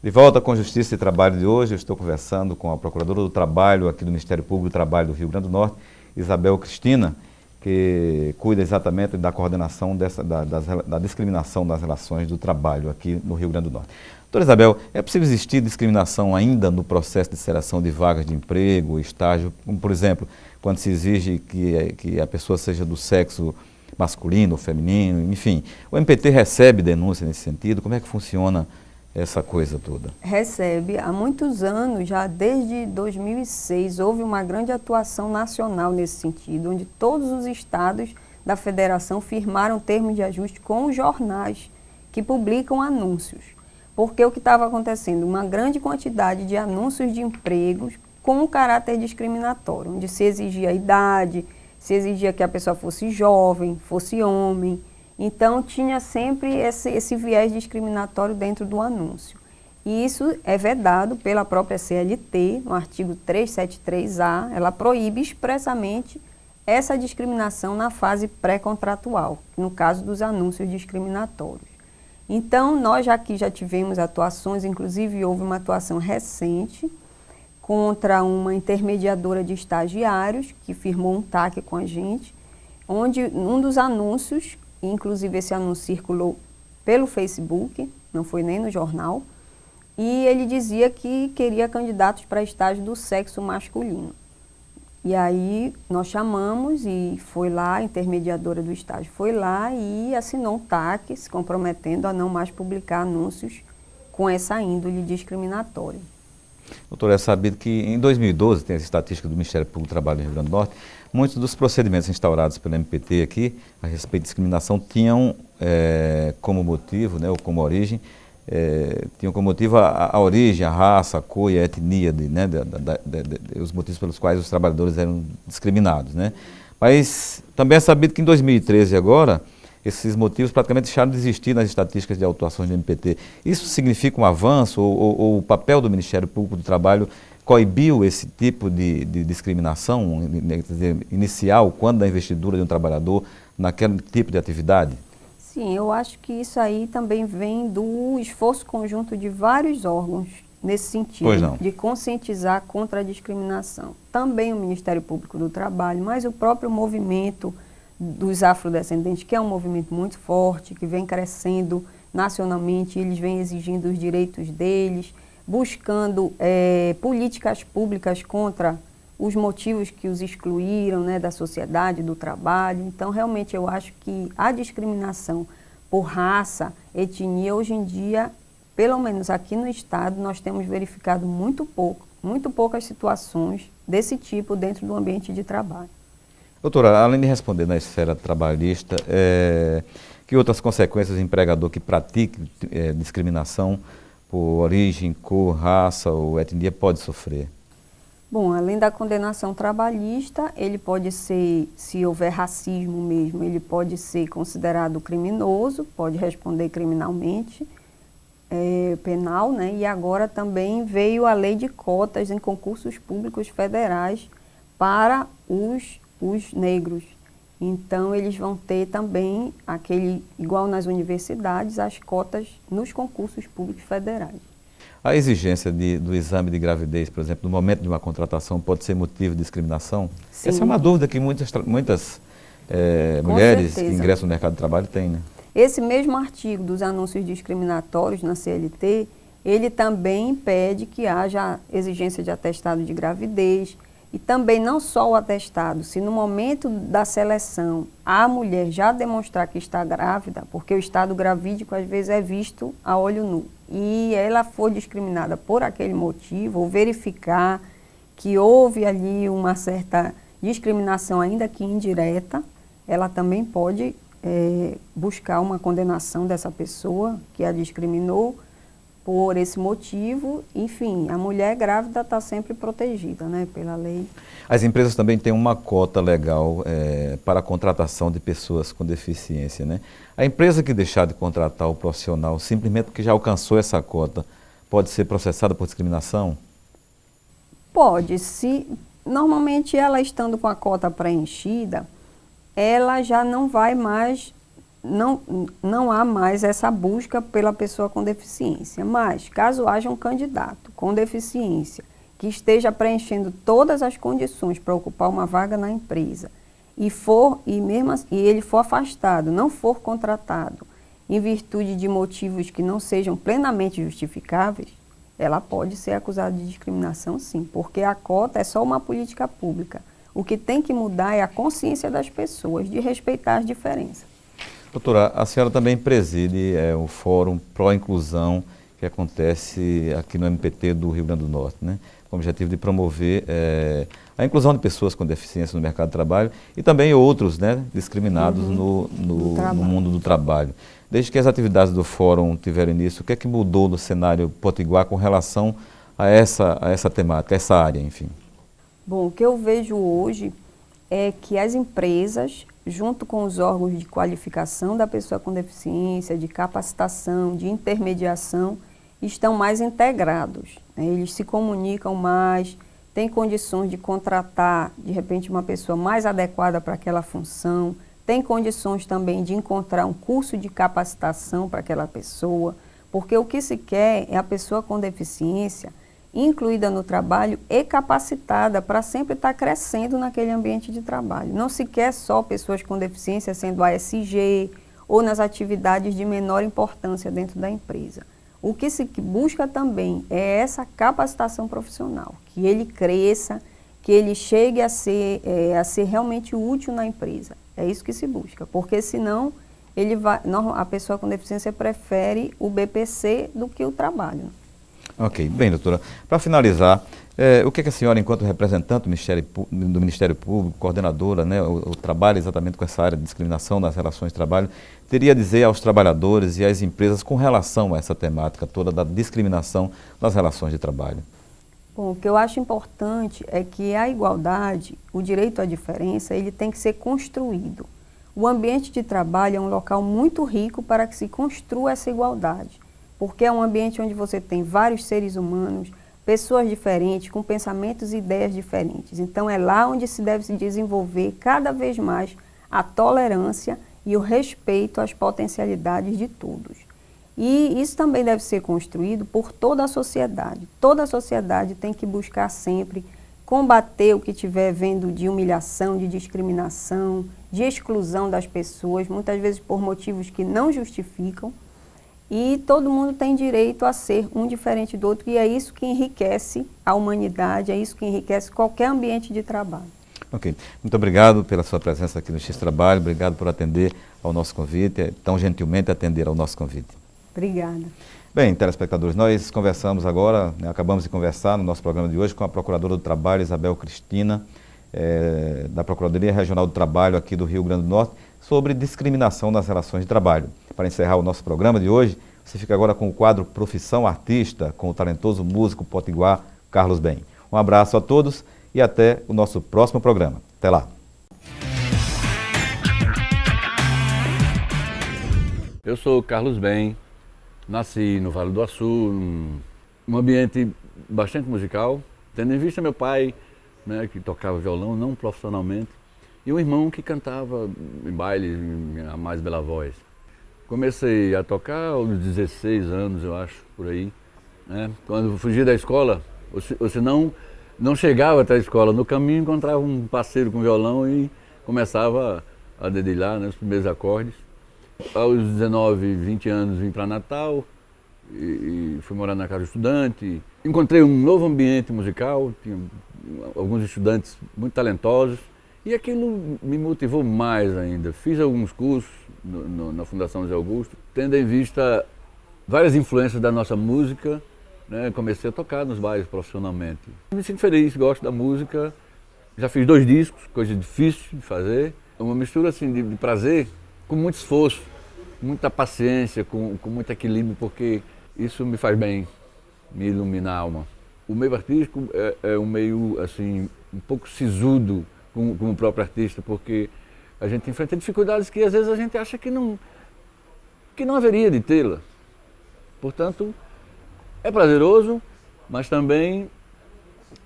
De volta com Justiça e Trabalho de hoje, eu estou conversando com a Procuradora do Trabalho aqui do Ministério Público do Trabalho do Rio Grande do Norte, Isabel Cristina, que cuida exatamente da coordenação da discriminação das relações do trabalho aqui no Rio Grande do Norte. Doutora Isabel, é possível existir discriminação ainda no processo de seleção de vagas de emprego, estágio, como por exemplo, quando se exige que a pessoa seja do sexo masculino ou feminino, enfim. O MPT recebe denúncia nesse sentido? Como é que funciona essa coisa toda? Recebe. Há muitos anos, já desde 2006, houve uma grande atuação nacional nesse sentido, onde todos os estados da federação firmaram termos de ajuste com os jornais que publicam anúncios. Porque o que estava acontecendo? Uma grande quantidade de anúncios de empregos com caráter discriminatório, onde se exigia a idade, se exigia que a pessoa fosse jovem, fosse homem. Então, tinha sempre esse viés discriminatório dentro do anúncio. E isso é vedado pela própria CLT, no artigo 373A, ela proíbe expressamente essa discriminação na fase pré-contratual, no caso dos anúncios discriminatórios. Então, nós aqui já tivemos atuações, inclusive houve uma atuação recente contra uma intermediadora de estagiários, que firmou um TAC com a gente, onde um dos anúncios, inclusive esse anúncio circulou pelo Facebook, não foi nem no jornal, e ele dizia que queria candidatos para estágio do sexo masculino. E aí nós chamamos e foi lá, a intermediadora do estágio foi lá e assinou um TAC, se comprometendo a não mais publicar anúncios com essa índole discriminatória. Doutora, é sabido que em 2012, tem as estatísticas do Ministério Público do Trabalho do Rio Grande do Norte, muitos dos procedimentos instaurados pelo MPT aqui, a respeito de discriminação, tinham como motivo, né, ou como origem, tinham como motivo a origem, a raça, a cor e a etnia, os motivos pelos quais os trabalhadores eram discriminados, né? Mas também é sabido que em 2013 agora, esses motivos praticamente deixaram de existir nas estatísticas de autuações do MPT. Isso significa um avanço ou o papel do Ministério Público do Trabalho coibiu esse tipo de discriminação, quer dizer, inicial, quando da investidura de um trabalhador naquele tipo de atividade? Sim, eu acho que isso aí também vem do esforço conjunto de vários órgãos nesse sentido, de conscientizar contra a discriminação. Também o Ministério Público do Trabalho, mas o próprio movimento dos afrodescendentes, que é um movimento muito forte, que vem crescendo nacionalmente, eles vêm exigindo os direitos deles, buscando políticas públicas contra os motivos que os excluíram, né, da sociedade, do trabalho. Então, realmente, eu acho que a discriminação por raça, etnia, hoje em dia, pelo menos aqui no estado, nós temos verificado muito poucas situações desse tipo dentro do ambiente de trabalho. Doutora, além de responder na esfera trabalhista, que outras consequências o empregador que pratique discriminação por origem, cor, raça ou etnia pode sofrer? Bom, além da condenação trabalhista, ele pode ser, se houver racismo mesmo, ele pode ser considerado criminoso, pode responder criminalmente, penal, né? E agora também veio a lei de cotas em concursos públicos federais para os negros. Então, eles vão ter também, igual nas universidades, as cotas nos concursos públicos federais. A exigência do exame de gravidez, por exemplo, no momento de uma contratação, pode ser motivo de discriminação? Sim. Essa é uma dúvida que muitas mulheres que ingressam no mercado de trabalho têm, né? Esse mesmo artigo dos anúncios discriminatórios na CLT, ele também pede que haja exigência de atestado de gravidez, e também não só o atestado, se no momento da seleção a mulher já demonstrar que está grávida, porque o estado gravídico às vezes é visto a olho nu, e ela for discriminada por aquele motivo, ou verificar que houve ali uma certa discriminação, ainda que indireta, ela também pode buscar uma condenação dessa pessoa que a discriminou por esse motivo. Enfim, a mulher grávida está sempre protegida, né, pela lei. As empresas também têm uma cota legal para a contratação de pessoas com deficiência, né? A empresa que deixar de contratar o profissional simplesmente porque já alcançou essa cota, pode ser processada por discriminação? Pode. Normalmente ela estando com a cota preenchida, ela já não vai mais não há mais essa busca pela pessoa com deficiência. Mas, caso haja um candidato com deficiência que esteja preenchendo todas as condições para ocupar uma vaga na empresa e ele for afastado, não for contratado, em virtude de motivos que não sejam plenamente justificáveis, ela pode ser acusada de discriminação, sim, porque a cota é só uma política pública. O que tem que mudar é a consciência das pessoas de respeitar as diferenças. Doutora, a senhora também preside o Fórum Pró-Inclusão que acontece aqui no MPT do Rio Grande do Norte, né? Com o objetivo de promover a inclusão de pessoas com deficiência no mercado de trabalho e também outros, né, discriminados no mundo do trabalho. Desde que as atividades do Fórum tiveram início, o que é que mudou no cenário potiguar com relação a essa temática, a essa área, enfim? Bom, o que eu vejo hoje é que as empresas, junto com os órgãos de qualificação da pessoa com deficiência, de capacitação, de intermediação, estão mais integrados, né? Eles se comunicam mais, têm condições de contratar, de repente, uma pessoa mais adequada para aquela função, tem condições também de encontrar um curso de capacitação para aquela pessoa, porque o que se quer é a pessoa com deficiência incluída no trabalho e capacitada para sempre estar crescendo naquele ambiente de trabalho. Não se quer só pessoas com deficiência sendo ASG ou nas atividades de menor importância dentro da empresa. O que se busca também é essa capacitação profissional, que ele cresça, que ele chegue a ser realmente útil na empresa. É isso que se busca, porque senão a pessoa com deficiência prefere o BPC do que o trabalho. Ok, bem, doutora. Para finalizar, o que a senhora, enquanto representante do Ministério Público, coordenadora, né, o trabalho exatamente com essa área de discriminação nas relações de trabalho, teria a dizer aos trabalhadores e às empresas com relação a essa temática toda da discriminação nas relações de trabalho? Bom, o que eu acho importante é que a igualdade, o direito à diferença, ele tem que ser construído. O ambiente de trabalho é um local muito rico para que se construa essa igualdade, porque é um ambiente onde você tem vários seres humanos, pessoas diferentes, com pensamentos e ideias diferentes. Então é lá onde se deve se desenvolver cada vez mais a tolerância e o respeito às potencialidades de todos. E isso também deve ser construído por toda a sociedade. Toda a sociedade tem que buscar sempre combater o que estiver vendo de humilhação, de discriminação, de exclusão das pessoas, muitas vezes por motivos que não justificam. E todo mundo tem direito a ser um diferente do outro, e é isso que enriquece a humanidade, é isso que enriquece qualquer ambiente de trabalho. Ok. Muito obrigado pela sua presença aqui no X Trabalho, obrigado por atender ao nosso convite, tão gentilmente atender ao nosso convite. Obrigada. Bem, telespectadores, nós conversamos agora, né, acabamos de conversar no nosso programa de hoje com a Procuradora do Trabalho, Isabel Cristina, da Procuradoria Regional do Trabalho aqui do Rio Grande do Norte, sobre discriminação nas relações de trabalho. Para encerrar o nosso programa de hoje, você fica agora com o quadro Profissão Artista, com o talentoso músico potiguar Carlos Ben. Um abraço a todos e até o nosso próximo programa. Até lá! Eu sou Carlos Ben, nasci no Vale do Açu, num ambiente bastante musical, tendo em vista meu pai, né, que tocava violão, não profissionalmente, e um irmão que cantava em baile, a mais bela voz. Comecei a tocar aos 16 anos, eu acho, por aí, né? Quando fugia da escola, ou se não chegava até a escola, no caminho encontrava um parceiro com violão e começava a dedilhar, né, os primeiros acordes. Aos 19, 20 anos vim para Natal e fui morar na casa do estudante. Encontrei um novo ambiente musical, tinha alguns estudantes muito talentosos e aquilo me motivou mais ainda. Fiz alguns cursos na Fundação José Augusto, tendo em vista várias influências da nossa música, né, comecei a tocar nos bares profissionalmente. Me sinto feliz, gosto da música, já fiz 2 discos, coisa difícil de fazer, uma mistura assim de prazer com muito esforço, muita paciência, com muito equilíbrio, porque isso me faz bem, me ilumina a alma. O meio artístico é um meio assim, um pouco sisudo com o próprio artista, porque a gente enfrenta dificuldades que às vezes a gente acha que não haveria de tê-la. Portanto, é prazeroso, mas também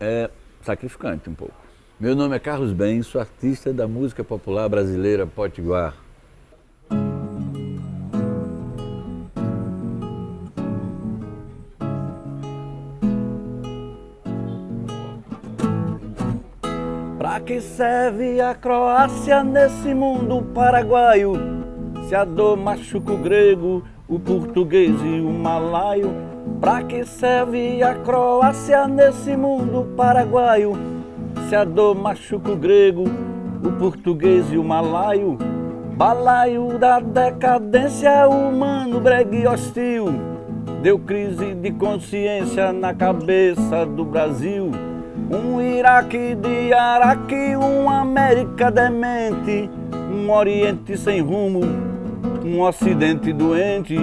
é sacrificante um pouco. Meu nome é Carlos Ben, sou artista da música popular brasileira potiguar. Pra que serve a Croácia nesse mundo paraguaio? Se a dor machuca o grego, o português e o malaio. Pra que serve a Croácia nesse mundo paraguaio? Se a dor machuca o grego, o português e o malaio. Balaio da decadência, humano, brega e hostil. Deu crise de consciência na cabeça do Brasil. Um Iraque de Araque, uma América demente, um Oriente sem rumo, um Ocidente doente.